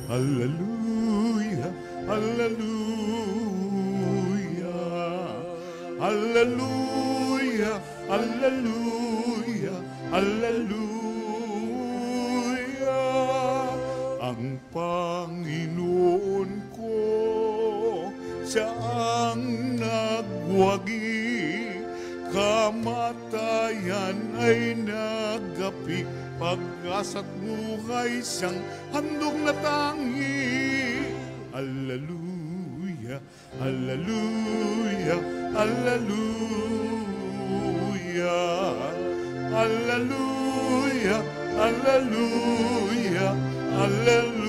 Hallelujah, hallelujah, hallelujah, hallelujah, hallelujah. Ang Panginoon ko, siya ang nagwagi, kamatayan ay nagapi, pag-asa't buhay siyang handog na tangi. Hallelujah, hallelujah, hallelujah, hallelujah, hallelujah, hallelujah.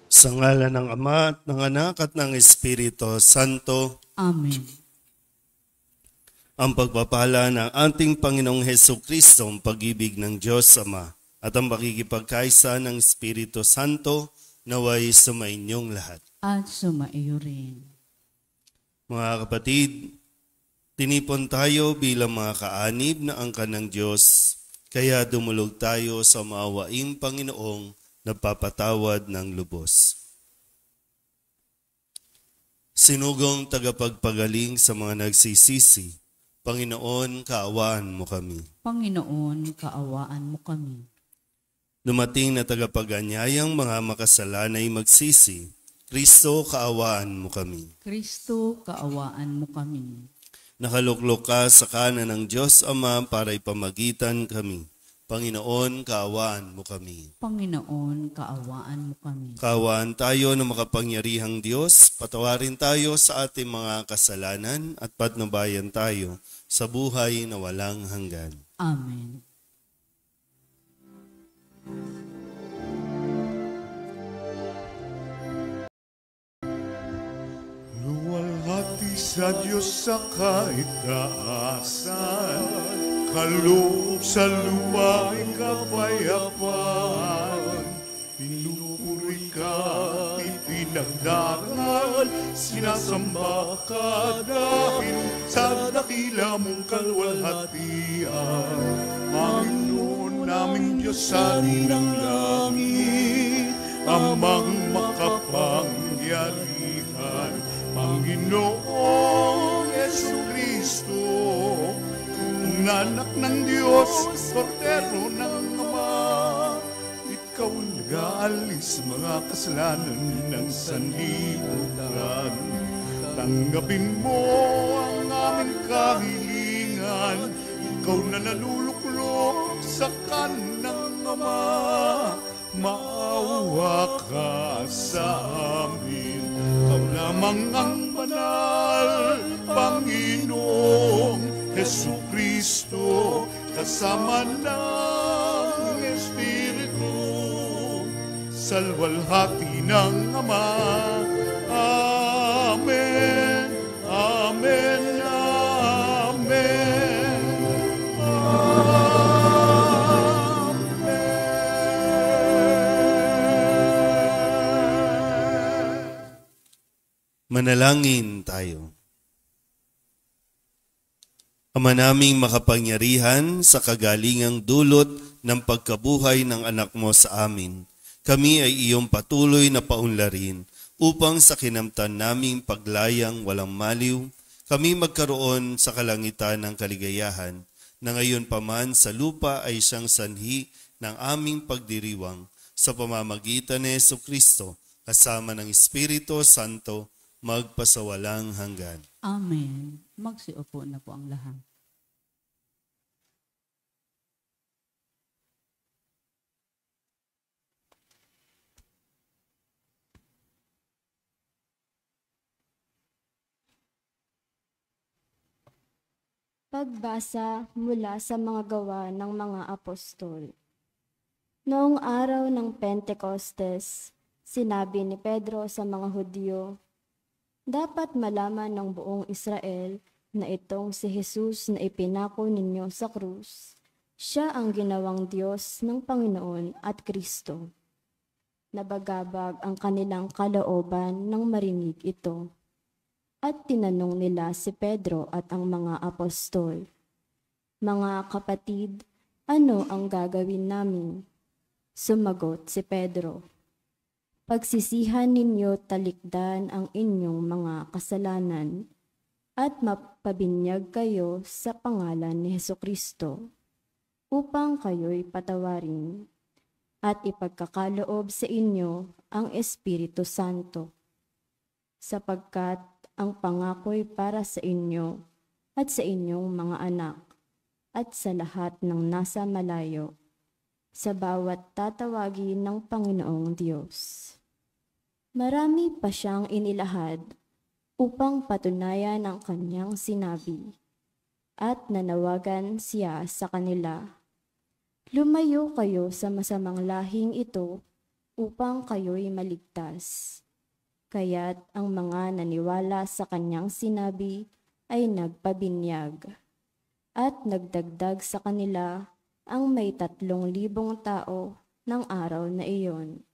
Sa ngalan ng Ama at ng Anak at ng Espiritu Santo. Amen. Ang pagpapala ng ating Panginoong Hesukristo, ang pag-ibig ng Diyos Ama, at ang pakikipagkaisa ng Espiritu Santo, naway sumainyong lahat. At sumaiyo rin. Mga kapatid, tinipon tayo bilang mga kaanib na angkan ng Diyos, kaya dumulog tayo sa maawaing Panginoong nagpapatawad ng lubos. Sinugong tagapagpagaling sa mga nagsisisi, Panginoon, kaawaan mo kami. Panginoon, kaawaan mo kami. Dumating na tagapag-anyayang mga makasalanay magsisi, Kristo, kaawaan mo kami. Kristo, kaawaan mo kami. Nakaluklok ka sa kanan ng Diyos Ama para ipamagitan kami. Panginoon, kaawaan mo kami. Panginoon, kaawaan mo kami. Kaawaan tayo ng makapangyarihang Diyos, patawarin tayo sa ating mga kasalanan at patnubayan tayo sa buhay na walang hanggan. Amen. Luwalhati sa Diyos sa kaitaasan, kaloob sa lupa'y kapayapaan. Pinupuri ka, ipinagdarangal, sinasamba ka dahil sa dakila mong kalwalhatian. Panginoon naming Diyos sa ng langit, amang makapangyarihan, Panginoong Jesucristo, anak ng Diyos, Kordero ng Ama, ikaw nag-aalis mga kasalanan ng sanlibutan. Tanggapin mo ang aming kahilingan, ikaw na naluluklok sa kanang Ama. Maawa ka sa amin, ikaw lamang ang banal, Panginoong Jesucristo, kasama ng Espiritu, sa luwalhati ng Ama. Amen, amen, amen, amen. Manalangin tayo. Ama naming makapangyarihan, sa kagalingang dulot ng pagkabuhay ng anak mo sa amin, kami ay iyong patuloy na paunlarin upang sa kinamtan naming paglayang walang maliw, kami magkaroon sa kalangitan ng kaligayahan, na ngayon paman sa lupa ay siyang sanhi ng aming pagdiriwang sa pamamagitan ni Jesucristo, kasama ng Espiritu Santo, magpasawalang hanggan. Amen. Magsiupo na po ang lahat. Pagbasa mula sa mga gawa ng mga apostol. Noong araw ng Pentecostes, sinabi ni Pedro sa mga Hudyo, "Dapat malaman ng buong Israel na itong si Jesus na ipinako ninyo sa krus, siya ang ginawang Diyos ng Panginoon at Kristo." Nabagabag ang kanilang kalooban nang marinig ito. At tinanong nila si Pedro at ang mga apostol, Mga kapatid, ano ang gagawin namin? Sumagot si Pedro, pagsisihan ninyo talikdan ang inyong mga kasalanan at mapabinyag kayo sa pangalan ni Hesukristo upang kayo'y patawarin at ipagkakaloob sa inyo ang Espiritu Santo, sapagkat ang pangako'y para sa inyo at sa inyong mga anak at sa lahat ng nasa malayo, sa bawat tatawagin ng Panginoong Diyos. Marami pa siyang inilahad upang patunayan ang kanyang sinabi, at nanawagan siya sa kanila, lumayo kayo sa masamang lahing ito upang kayo'y maligtas. Kaya't ang mga naniwala sa kanyang sinabi ay nagpabinyag, at nagdagdag sa kanila ang may 3,000 tao ng araw na iyon.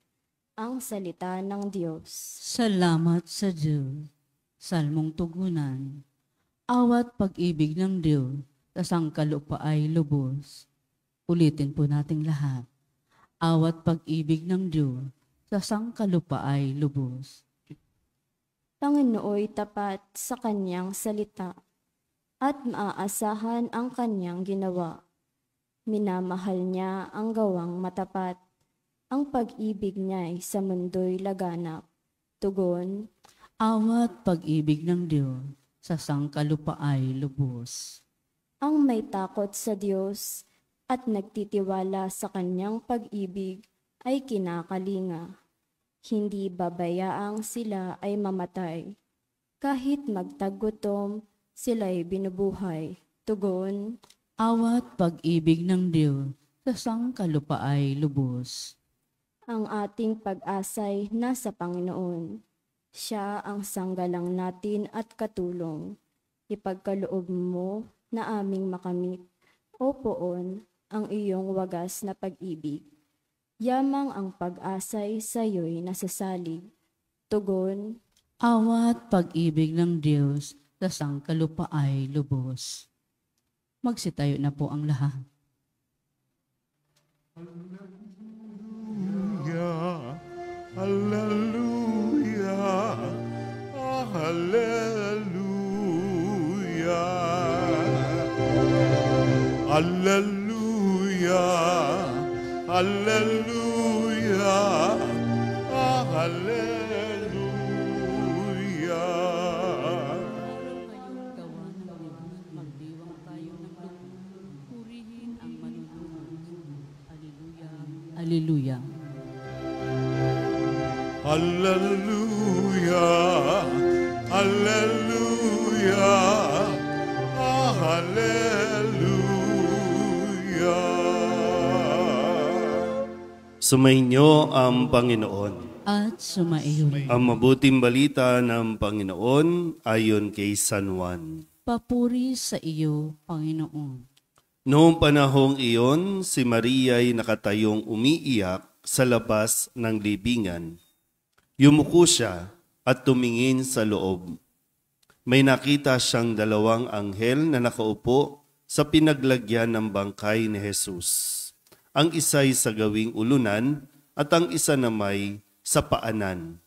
Ang salita ng Diyos. Salamat sa Diyos. Salmong tugunan. Awat pag-ibig ng Diyos sa sangkalupa ay lubos. Ulitin po nating lahat. Awat pag-ibig ng Diyos sa sangkalupa ay lubos. Panginooy tapat sa kanyang salita at maaasahan ang kanyang ginawa. Minamahal niya ang gawang matapat. Ang pag-ibig niya'y sa mundo'y laganap. Tugon, awat pag-ibig ng Diyos sa sangkalupa ay lubos. Ang may takot sa Diyos at nagtitiwala sa kanyang pag-ibig ay kinakalinga. Hindi babayaang sila ay mamatay. Kahit magtagutom, sila'y binubuhay. Tugon, awat pag-ibig ng Diyos sa sangkalupa ay lubos. ang ating pag-asay nasa Panginoon. Siya ang sanggalang natin at katulong. Ipagkaloob mo na aming makamit, o poon, ang iyong wagas na pag-ibig. Yamang ang pag-asay sa'yo'y nasasalig. Tugon, Awat pag-ibig ng Diyos sa sangkalupa ay lubos. Magsitayo na po ang lahat. Hallelujah, hallelujah, hallelujah, hallelujah, hallelujah. Kayong gawa ng Diyos, magdiwang tayo ng lupon, purihin ang manununod. Alleluia, Alleluia. Hallelujah, hallelujah, hallelujah. Sumainyo ang Panginoon. At sumaiyo rin. Ang mabuting balita ng Panginoon ayon kay San Juan. Papuri sa iyo, Panginoon. Noong panahong iyon, si Maria ay nakatayong umiiyak sa labas ng libingan. Yumuko siya at tumingin sa loob. May nakita siyang dalawang anghel na nakaupo sa pinaglagyan ng bangkay ni Jesus. Ang isa'y sa gawing ulunan at ang isa namay sa paanan.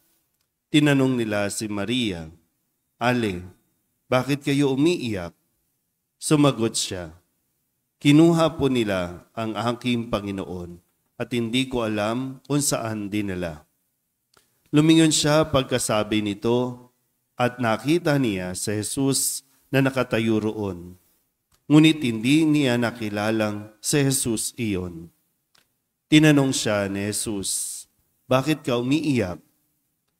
Tinanong nila si Maria, Ale, bakit kayo umiiyak? Sumagot siya, kinuha po nila ang aking Panginoon at hindi ko alam kung saan dinala. Lumingon siya pagkasabi nito at nakita niya si Jesus na nakatayo roon. Ngunit hindi niya nakilalang si Jesus iyon. Tinanong siya ni Jesus, bakit ka umiiyak?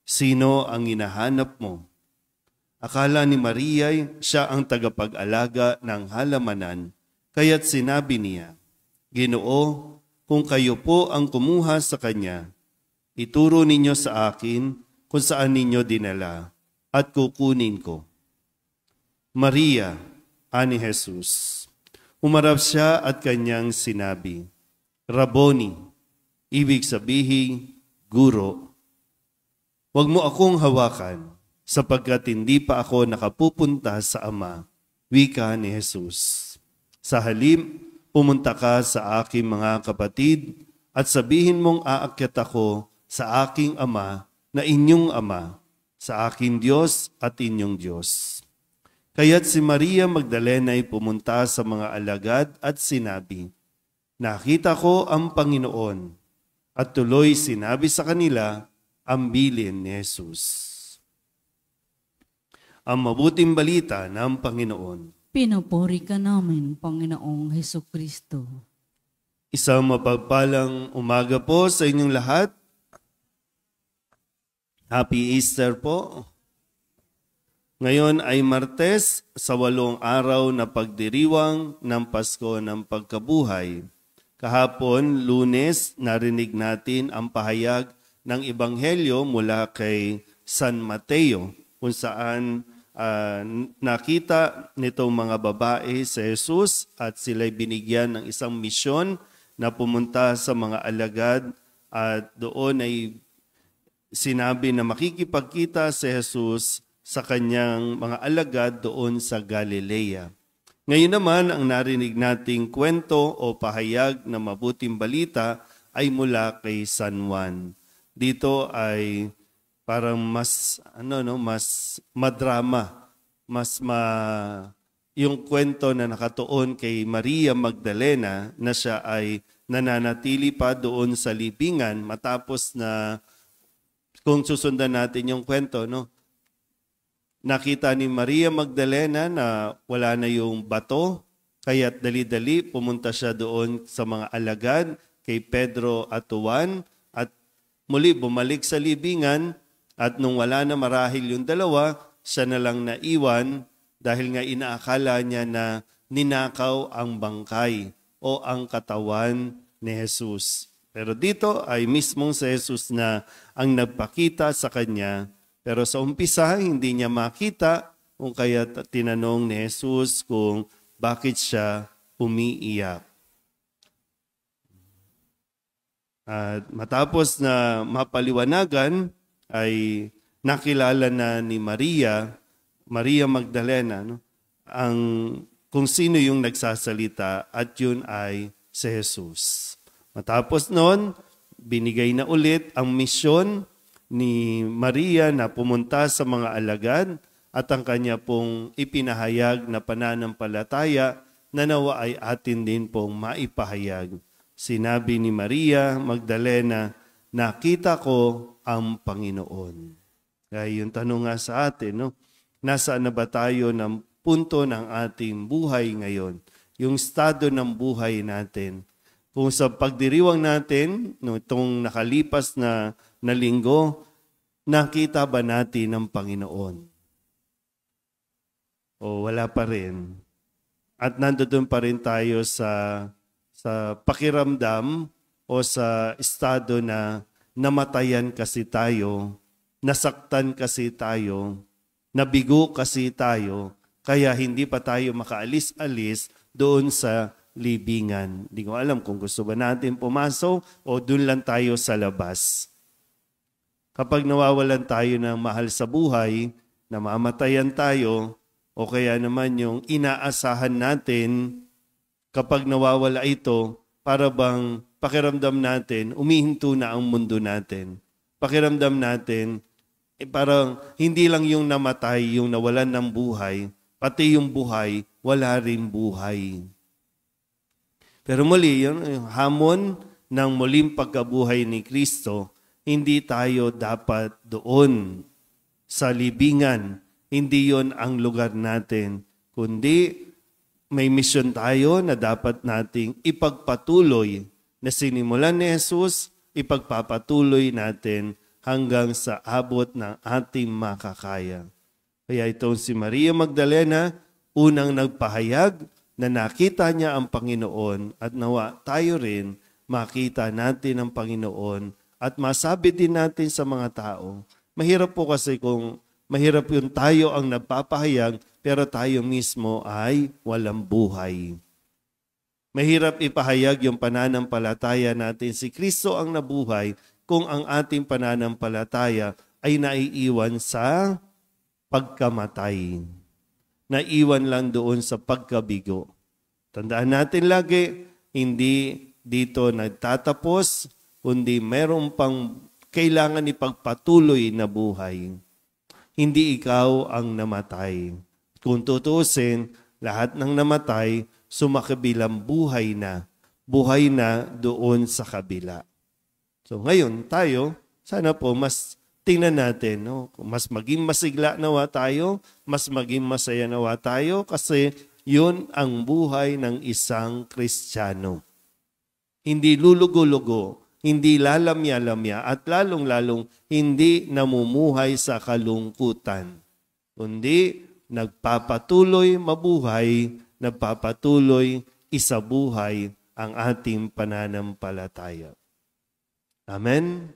Sino ang hinahanap mo? Akala ni Maria siya ang tagapag-alaga ng halamanan, kaya't sinabi niya, Ginoo, kung kayo po ang kumuha sa kanya, ituro ninyo sa akin kung saan ninyo dinala at kukunin ko. Maria, ani Jesus. Umarap siya at kanyang sinabi, Rabboni, ibig sabihin, Guro. Huwag mo akong hawakan, sapagkat hindi pa ako nakapupunta sa Ama, wika ni Jesus. Sa halip, pumunta ka sa aking mga kapatid at sabihin mong aakyat ako sa aking ama na inyong ama, sa aking Diyos at inyong Diyos. Kaya't si Maria Magdalena ay pumunta sa mga alagad at sinabi, nakita ko ang Panginoon, at tuloy sinabi sa kanila ang bilin ni Jesus. Ang mabuting balita ng Panginoon. Pinupuri ka namin, Panginoong Hesukristo. Isang mapagpalang umaga po sa inyong lahat. Happy Easter po. Ngayon ay Martes sa 8 araw na pagdiriwang ng Pasko ng Pagkabuhay. Kahapon, Lunes, narinig natin ang pahayag ng Ebanghelyo mula kay San Mateo, kung saan nakita nitong mga babae sa Jesus at sila'y binigyan ng isang misyon na pumunta sa mga alagad at doon ay sinabi na makikipagkita si Jesus sa kanyang mga alagad doon sa Galilea. Ngayon naman, ang narinig nating kwento o pahayag na mabuting balita ay mula kay San Juan. Dito ay parang mas madrama, yung kwento na nakatuon kay Maria Magdalena na siya ay nananatili pa doon sa libingan matapos na, kung susundan natin yung kwento, nakita ni Maria Magdalena na wala na yung bato, kaya't dali-dali pumunta siya doon sa mga alagad kay Pedro at Juan at muli bumalik sa libingan at nung wala na marahil yung dalawa, siya na lang naiwan dahil nga inaakala niya na ninakaw ang bangkay o ang katawan ni Jesus. Pero dito ay mismong si Jesus na ang nagpakita sa kanya. Pero sa umpisa, hindi niya makita kung kaya tinanong ni Jesus kung bakit siya umiiyak. At matapos na mapaliwanagan, ay nakilala na ni Maria Magdalena, kung sino yung nagsasalita at yun ay si Jesus. Matapos noon, binigay na ulit ang misyon ni Maria na pumunta sa mga alagad at ang kanya pong ipinahayag na pananampalataya na nawa ay atin din pong maipahayag. Sinabi ni Maria Magdalena, nakita ko ang Panginoon. Kaya yung tanong nga sa atin, nasaan na ba tayo ng punto ng ating buhay ngayon? Yung estado ng buhay natin. Kung sa pagdiriwang natin, itong nakalipas na linggo, nakita ba natin ang Panginoon? O wala pa rin? At nandoon pa rin tayo sa pakiramdam o sa estado na namatayan kasi tayo, nasaktan kasi tayo, nabigo kasi tayo, kaya hindi pa tayo makaalis-alis doon sa libingan. Hindi ko alam kung gusto ba natin pumasok o doon lang tayo sa labas. Kapag nawawalan tayo ng mahal sa buhay, namamatayan tayo, o kaya naman yung inaasahan natin, kapag nawawala ito, para bang pakiramdam natin, umihinto na ang mundo natin. Pakiramdam natin, parang hindi lang yung namatay, yung nawalan ng buhay, pati yung buhay, wala rin buhay. Pero muli, yung hamon ng muling pagkabuhay ni Kristo, hindi tayo dapat doon sa libingan. Hindi yon ang lugar natin, kundi may misyon tayo na dapat nating ipagpatuloy na sinimulan ni Jesus, ipagpapatuloy natin hanggang sa abot ng ating makakaya. Kaya itong si Maria Magdalena, unang nagpahayag na nakita niya ang Panginoon at nawa tayo rin makita natin ang Panginoon at masabi din natin sa mga tao. Mahirap po kasi kung mahirap yung tayo ang nagpapahayag pero tayo mismo ay walang buhay. Mahirap ipahayag yung pananampalataya natin. Si Kristo ang nabuhay kung ang ating pananampalataya ay naiiwan sa pagkamatay. Naiwan lang doon sa pagkabigo. Tandaan natin lagi, hindi dito nagtatapos, kundi meron pang kailangan ipagpatuloy na buhay. Hindi ikaw ang namatay. Kung tutusin, lahat ng namatay, sumakabilang buhay na. Buhay na doon sa kabila. So ngayon tayo, sana po mas tingnan natin, no? Mas maging masigla nawa tayo, mas maging masaya nawa tayo kasi yun ang buhay ng isang Kristiyano. Hindi lulugo-lugo, hindi lalamya-lamya at lalong-lalong hindi namumuhay sa kalungkutan. Kundi nagpapatuloy mabuhay, nagpapatuloy isabuhay ang ating pananampalataya. Amen?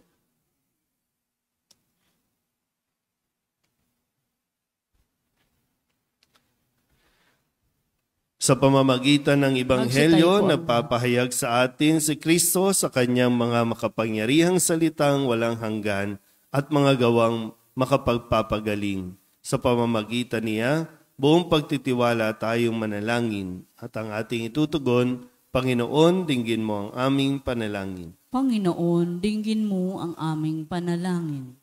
Sa pamamagitan ng Ebanghelyo, nagpapahayag sa atin si Kristo sa kanyang mga makapangyarihang salitang walang hanggan at mga gawang makapagpapagaling. Sa pamamagitan niya, buong pagtitiwala tayong manalangin at ang ating itutugon, Panginoon, dinggin mo ang aming panalangin. Panginoon, dinggin mo ang aming panalangin.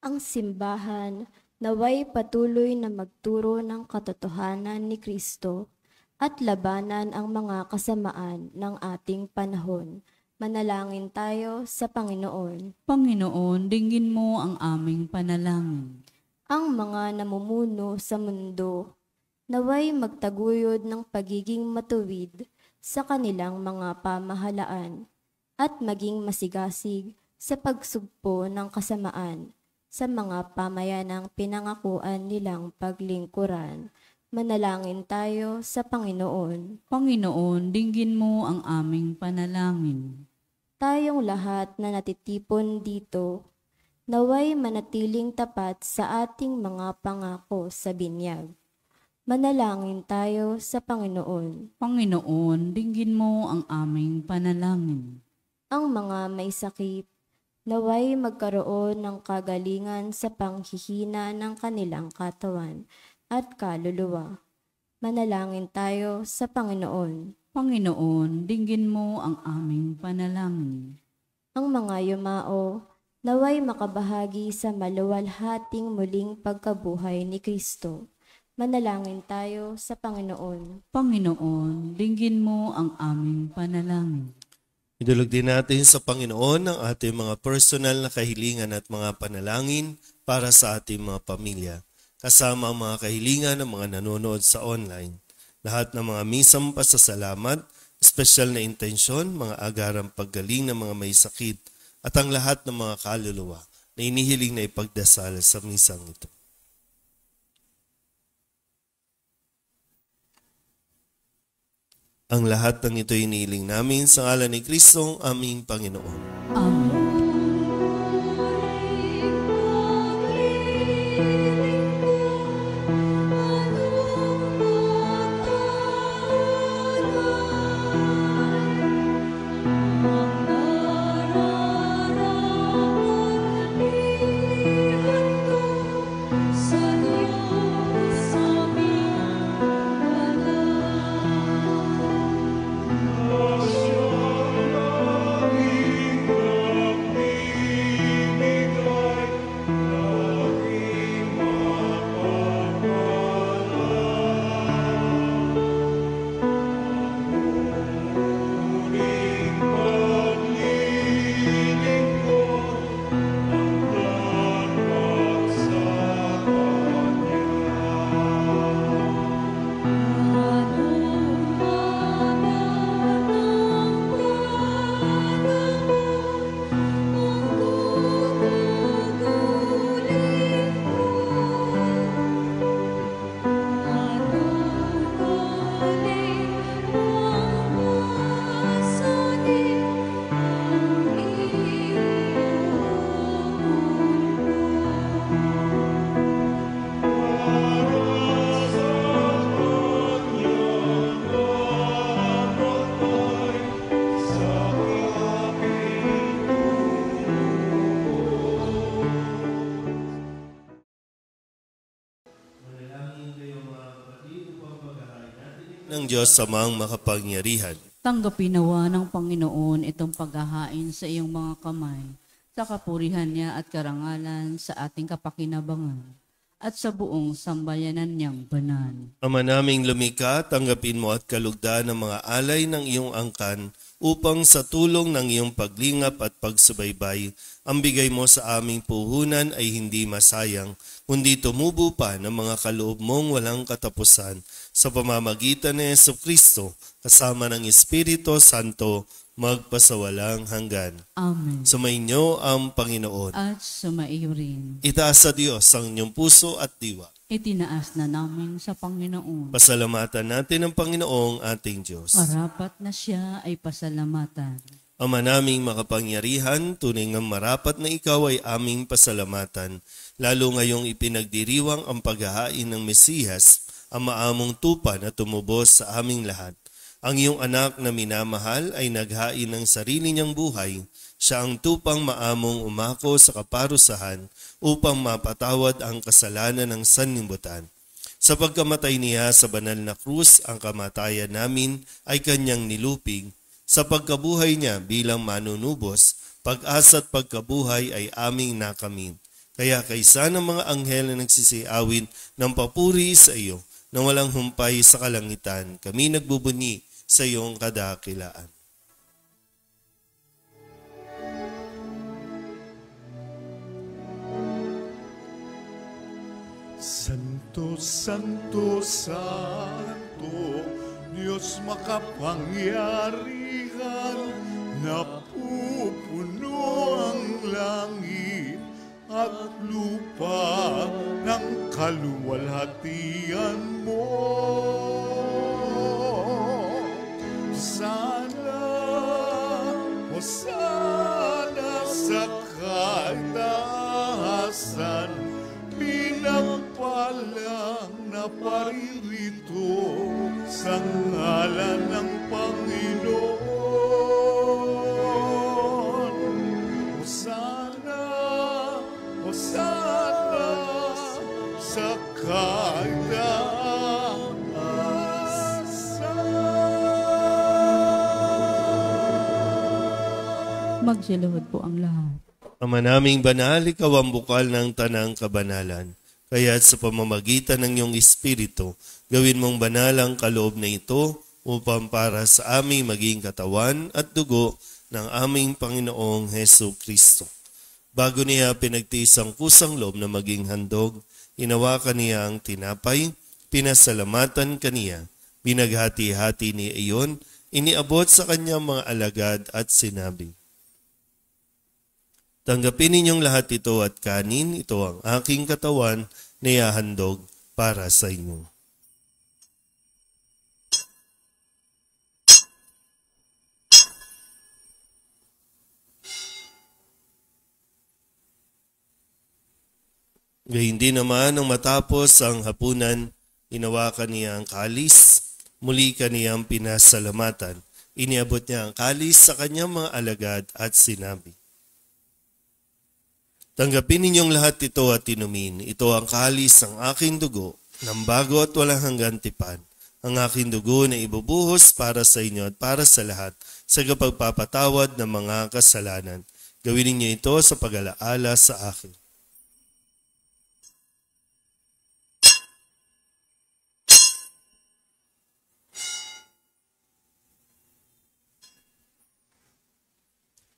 Ang simbahan naway patuloy na magturo ng katotohanan ni Kristo at labanan ang mga kasamaan ng ating panahon. Manalangin tayo sa Panginoon. Panginoon, dinggin mo ang aming panalangin. Ang mga namumuno sa mundo naway magtaguyod ng pagiging matuwid sa kanilang mga pamahalaan at maging masigasig sa pagsugpo ng kasamaan sa mga pamayanang pinangakuan nilang paglingkuran. Manalangin tayo sa Panginoon. Panginoon, dinggin mo ang aming panalangin. Tayong lahat na natitipon dito, naway manatiling tapat sa ating mga pangako sa binyag. Manalangin tayo sa Panginoon. Panginoon, dinggin mo ang aming panalangin. Ang mga may sakit, naway magkaroon ng kagalingan sa panghihina ng kanilang katawan at kaluluwa. Manalangin tayo sa Panginoon. Panginoon, dinggin mo ang aming panalangin. Ang mga yumao, naway makabahagi sa maluwalhating muling pagkabuhay ni Kristo. Manalangin tayo sa Panginoon. Panginoon, dinggin mo ang aming panalangin. Idulog din natin sa Panginoon ang ating mga personal na kahilingan at mga panalangin para sa ating mga pamilya. Kasama ang mga kahilingan ng mga nanonood sa online. Lahat ng mga misang pasasalamat, espesyal na intensyon, mga agarang paggaling ng mga may sakit, at ang lahat ng mga kaluluwa na inihiling na ipagdasal sa misang ito. Ang lahat ng ito inihiling namin sa ngalan ni Kristong aming Panginoon. Amen. Sa ng Diyos Amang makapangyarihan. Tanggapin nawa ng Panginoon itong paghahain sa iyong mga kamay, sa kapurihan niya at karangalan sa ating kapakinabangan, at sa buong sambayanan niyang banal. Ama naming lumikha, tanggapin mo at kalugdan ng mga alay ng iyong angkan upang sa tulong ng iyong paglingap at pagsubaybay, ang bigay mo sa aming puhunan ay hindi masayang, kundi tumubo pa ng mga kaloob mong walang katapusan sa pamamagitan ni Jesucristo kasama ng Espiritu Santo magpasawalang hanggan. Amen. Sumainyo ang Panginoon. At sumaiyo rin. Itaas sa Diyos ang inyong puso at diwa. Itinaas na namin sa Panginoon. Pasalamatan natin ang Panginoong ating Diyos. Marapat na siya ay pasalamatan. Ama naming makapangyarihan, tunay ngang marapat na ikaw ay aming pasalamatan, lalo ngayong ipinagdiriwang ang paghahain ng Mesiyas, ang maamong tupa na tumubos sa aming lahat. Ang iyong anak na minamahal ay naghain ng sarili niyang buhay. Siya ang tupang maamong umako sa kaparusahan upang mapatawad ang kasalanan ng sanlibutan. Sa pagkamatay niya sa banal na krus, ang kamatayan namin ay kanyang nilupig. Sa pagkabuhay niya bilang manunubos, pag-asa at pagkabuhay ay aming nakamit. Kaya kaysa ng mga anghel na nagsisiawin ng papuri sa iyo, na walang humpay sa kalangitan, kami nagbubunyi sa iyong kadakilaan. Santo, Santo, Santo, Diyos makapangyarihan, napupuno ang langit at lupa ng kaluwalhatian mo. Hosana sa kaitaasan, pinagpalang na paririto sa ngalan ng Panginoon. Hosana, Hosana sa kaitaasan. Magsiluhod po ang lahat. Ama naming banal, ikaw ang bukal ng tanang kabanalan. Kaya't sa pamamagitan ng iyong Espiritu, gawin mong banal ang kaloob na ito upang para sa aming maging katawan at dugo ng aming Panginoong Hesu Kristo. Bago niya pinagtiis ang kusang loob na maging handog, inawakan niya ang tinapay, pinasalamatan kaniya, binaghati-hati niya iyon, iniabot sa kanyang mga alagad at sinabi, tanggapin ninyong lahat ito at kanin, ito ang aking katawan na ihahandog para sa inyo. Gayun din naman nang matapos ang hapunan, inawakan niya ang kalis, muli kaniyang pinasalamatan. Iniabot niya ang kalis sa kanyang mga alagad at sinabi, tanggapin ninyong lahat ito at inumin. Ito ang kalis ng aking dugo, ng bago at walang hanggang tipan. Ang aking dugo na ibubuhos para sa inyo at para sa lahat sa kapagpapatawad ng mga kasalanan. Gawin ninyo ito sa pag-alaala sa akin.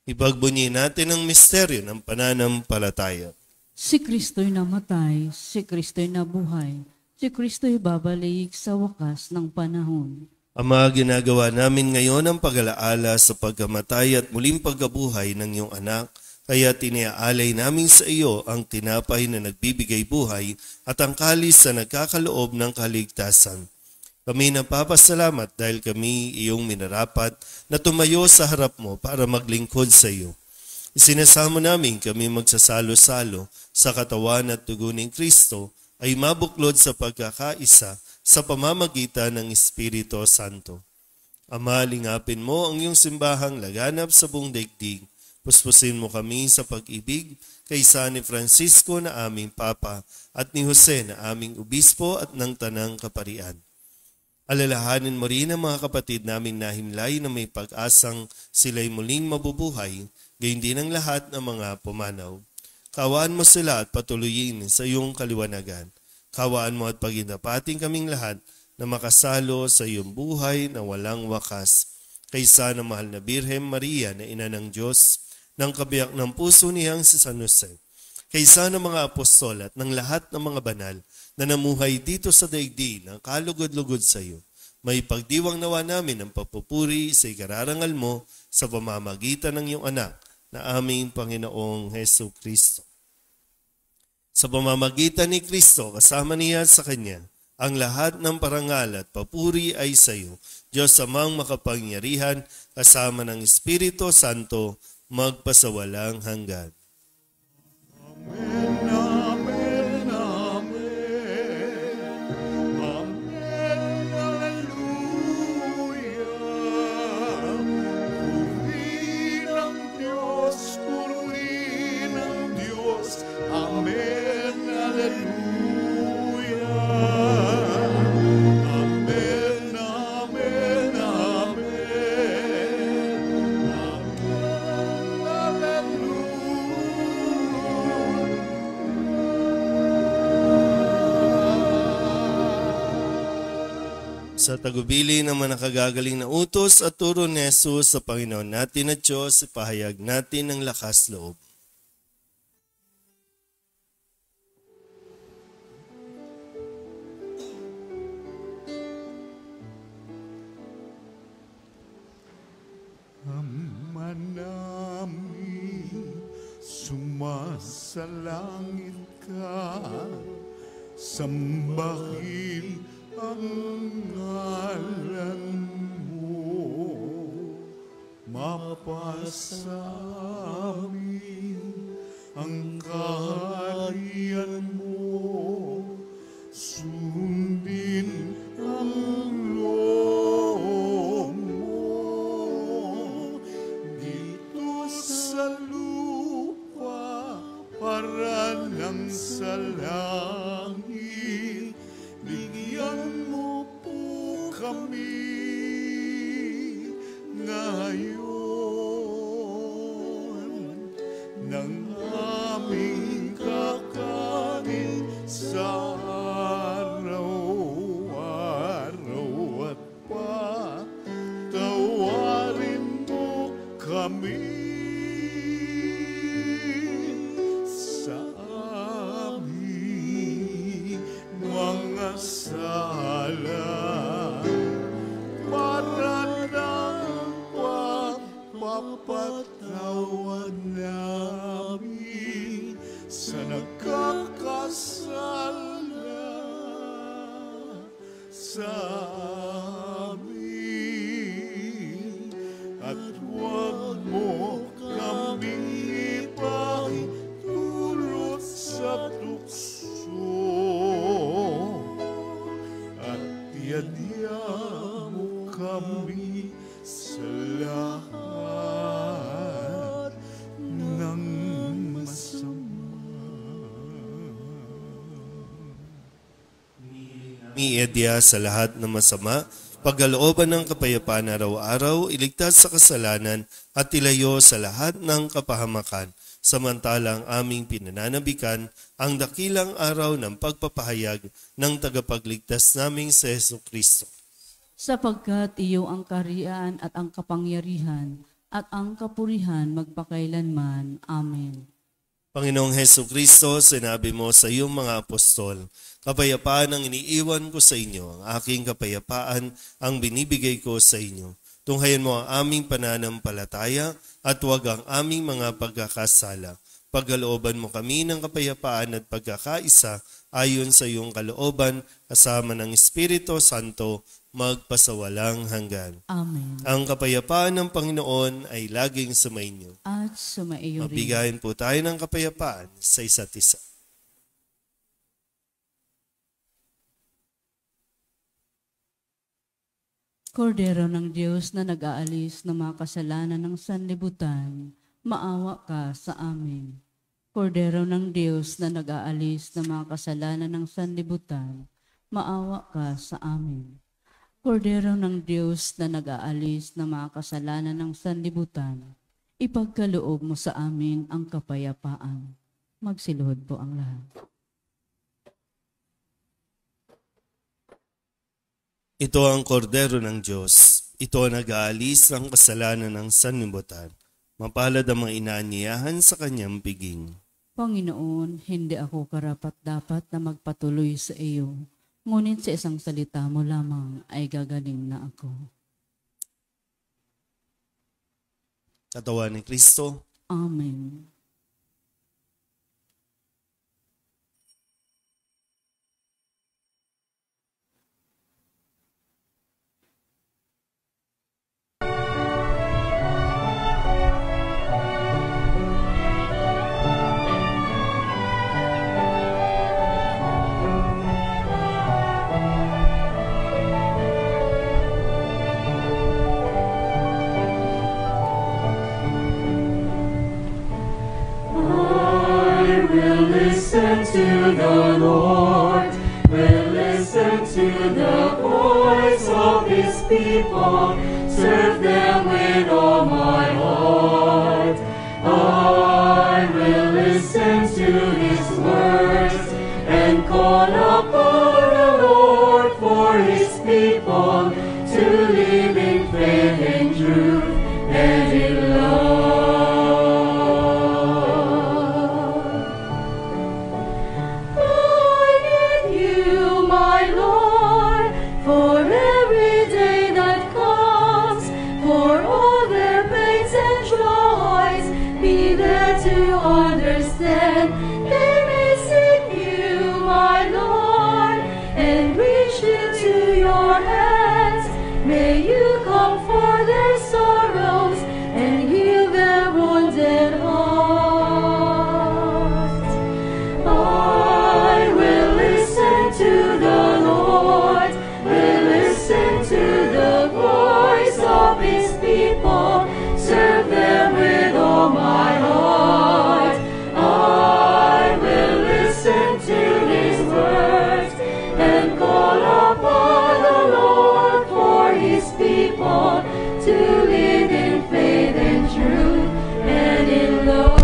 Ipagbunyi natin ang misteryo ng pananampalataya. Si Kristo'y namatay, si Kristo'y nabuhay, si Kristo'y babalik sa wakas ng panahon. Ama, ginagawa namin ngayon ang pag-alaala sa pagkamatay at muling pagkabuhay ng iyong anak, kaya tiniaalay namin sa iyo ang tinapay na nagbibigay buhay at ang kalis na nagkakaloob ng kaligtasan. Kami napapasalamat dahil kami iyong minarapat na tumayo sa harap mo para maglingkod sa iyo. Isinasamo namin kami magsasalo-salo sa katawan at dugo ni Kristo ay mabuklod sa pagkakaisa sa pamamagitan ng Espiritu Santo. Ama, lingapin mo ang iyong simbahang laganap sa buong daigdig. Puspusin mo kami sa pag-ibig kaysa ni Francisco na aming Papa at ni Jose na aming Obispo at ng Tanang Kaparian. Alalahanin mo rin ang mga kapatid naming nahimlay na may pag-asang sila'y muling mabubuhay, gayon din ang lahat ng mga pumanaw. Kawaan mo sila at patuloyin sa iyong kaliwanagan. Kawaan mo at paginapating kaming lahat na makasalo sa iyong buhay na walang wakas. Kaysa ng mahal na Birhen Maria na ina ng Diyos, ng kabiyak ng puso niyang si San Jose, kaysa ng mga apostol at ng lahat ng mga banal na namuhay dito sa daigdig ng kalugod-lugod sa iyo, may pagdiwang nawa namin ang papupuri sa ikararangal mo sa pamamagitan ng iyong anak na aming Panginoong Hesu Kristo. Sa pamamagitan ni Kristo, kasama niya sa Kanya, ang lahat ng parangal at papuri ay sa iyo, Diyos amang makapangyarihan, kasama ng Espiritu Santo, magpasawalang hanggan. Amen, amen, amen. Amen, hallelujah. Purihin ang Diyos, purihin ang Diyos. Amen, hallelujah. Amen, amen, amen. Amen, Sa tagubili ng mga nakagagaling na utos at turo ni Jesus sa Panginoon natin at Diyos, ipahayag natin ang lakas loob. Ama namin, sumasalangit ka, sambahin ang ngalan mo, mapasa amin ang kaharian mo, sundin ang loob mo, dito sa lupa para lang sa langit. Bigyan mo po kami ngayon ng aming kakanin sa araw-araw at patawarin mo kami sa aming mga sala, para ng pagpapatawad namin sa nagkakasala sa amin, at huwag mo kaming ipahintulot sa tukso, at iadya mo kami sa lahat ng masama. Miedya sa lahat ng masama, pagkalooban ng kapayapaan araw-araw, iligtas sa kasalanan at ilayo sa lahat ng kapahamakan. Samantalang aming pinananabikan ang dakilang araw ng pagpapahayag ng tagapagligtas naming si Hesu Kristo. Sapagkat iyo ang kaharian at ang kapangyarihan at ang kapurihan magpakailanman. Amen. Panginoong Hesu Kristo, sinabi mo sa iyong mga apostol, kapayapaan ang iniiwan ko sa inyo, ang aking kapayapaan ang binibigay ko sa inyo. Tunghayan mo ang aming pananampalataya at huwag ang aming mga pagkakasala. Pagkalooban mo kami ng kapayapaan at pagkakaisa ayon sa iyong kalooban, kasama ng Espiritu Santo, magpasawalang hanggan. Amen. Ang kapayapaan ng Panginoon ay laging sumainyo. At sumaiyo rin. Mabigayan po tayo ng kapayapaan sa isa't isa. Kordero ng Diyos na nag-aalis ng mga kasalanan ng sanlibutan, maawa ka sa amin. Kordero ng Diyos na nag-aalis ng mga kasalanan ng sanlibutan, maawa ka sa amin. Kordero ng Diyos na nag-aalis ng mga kasalanan ng sanlibutan, ipagkaloob mo sa amin ang kapayapaan. Magsiluhod po ang lahat. Ito ang kordero ng Diyos. Ito ang nag-aalis ng kasalanan ng sanlibutan. Mapalad ang mga inaanyayahan sa kanyang piging. Panginoon, hindi ako karapat-dapat na magpatuloy sa iyo. Ngunit sa isang salita mo lamang ay gagaling na ako. Katawan ni Kristo. Amen. Listen to the Lord, will listen to the voice of His people, serve them with all my heart. I will listen to His words and call upon the Lord for His people to live in faith and truth and in love. Understand, they may seek you, my Lord, and reach into your hands. May you comfort their sorrows and heal their wounded hearts. I will listen to the Lord, will listen to the voice of His people, serve them with all my heart. To live in faith and truth and in love.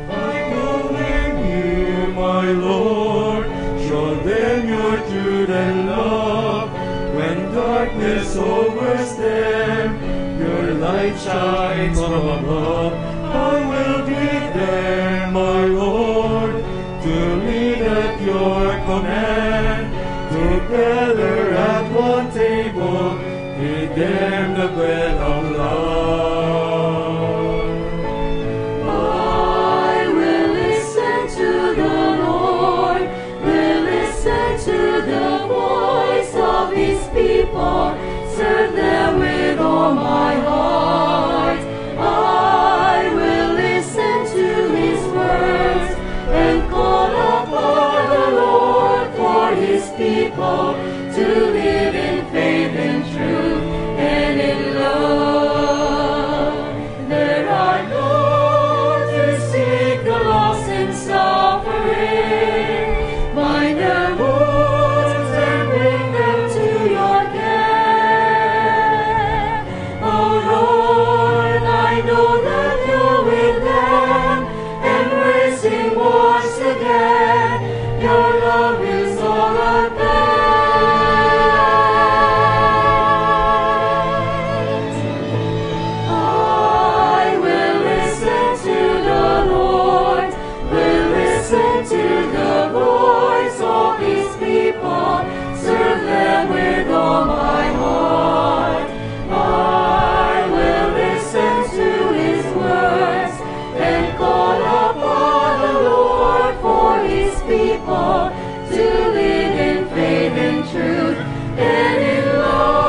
I believe you, my Lord, show them your truth and love. When darkness covers them, your light shines from above. I will be there, my Lord, to lead at your command. Together at one table, give them the bread of love. I will listen to the Lord, will listen to the voice of His people, serve them with all my heart. I will listen to His words and call upon the Lord for His people to live in faith and truth and in love. There are those who seek the lost and suffering, bind their wounds and bring them to your care. Oh Lord, I know that you're with them, embracing once again. Your love is all I bear. I will listen to the Lord, will listen to the voice of His people, serve them with all my heart. I will listen to His words and call upon the Lord for His people to live in faith and truth and in love.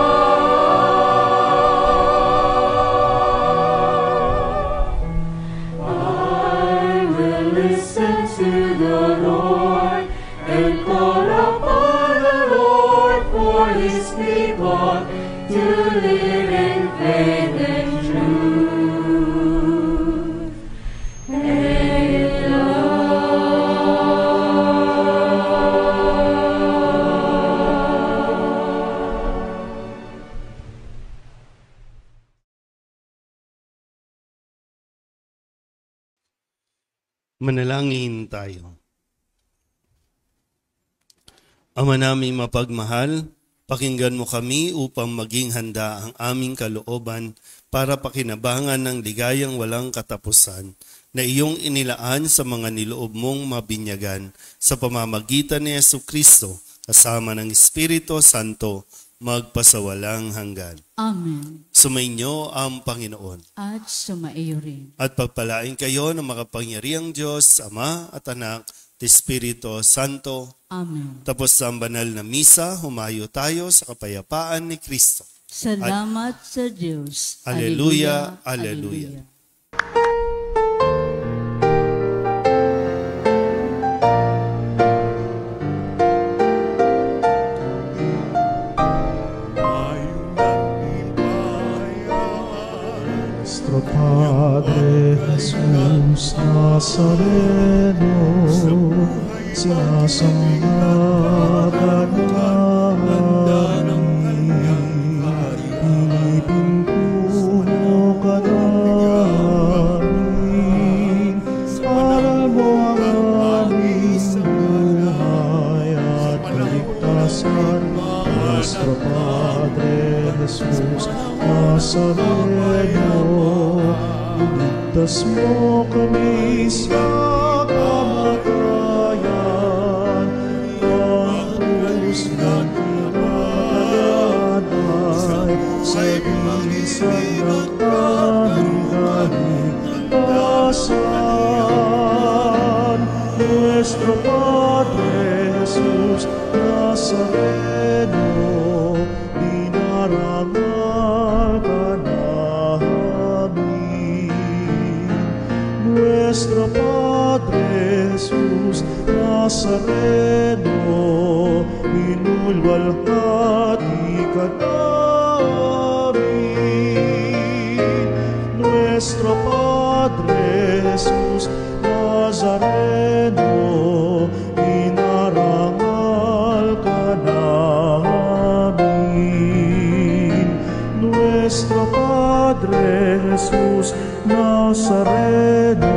I will listen to the Lord and call upon the Lord for His people to live in faith and truth and in love. Manalangin tayo. Ama naming mapagmahal, pakinggan mo kami upang maging handa ang aming kalooban para pakinabangan ng ligayang walang katapusan na iyong inilaan sa mga niloob mong mabinyagan sa pamamagitan ni Jesucristo kasama ng Espiritu Santo magpasawalang hanggan. Amen. Sumainyo ang Panginoon. At sumaiyo rin. At pagpalain kayo ng makapangyarihang Diyos, Ama at Anak, at Espiritu Santo. Amen. Tapos sa banal na misa, humayo tayo sa kapayapaan ni Kristo. Salamat sa Diyos. Alleluia, alleluia. Nuestro Padre Jesús Nazareno, sinasamba ka namin, pinipintuno ka namin, aral mo ang aming buhay at kaligtasan. Nuestro Padre Jesús Nazareno, iligtas mo kami sa kamatayan, ang krus ng pinanganay, sa bisan ng kaligtasan. Nuestro Padre Jesús Nazareno, dinarangal ka namin. Nuestro Padre Jesús Nazareno, minulwalhati ka namin. Nuestro Padre Jesús Nazareno, dinarangal ka namin. Nuestro Padre Jesús Nazareno,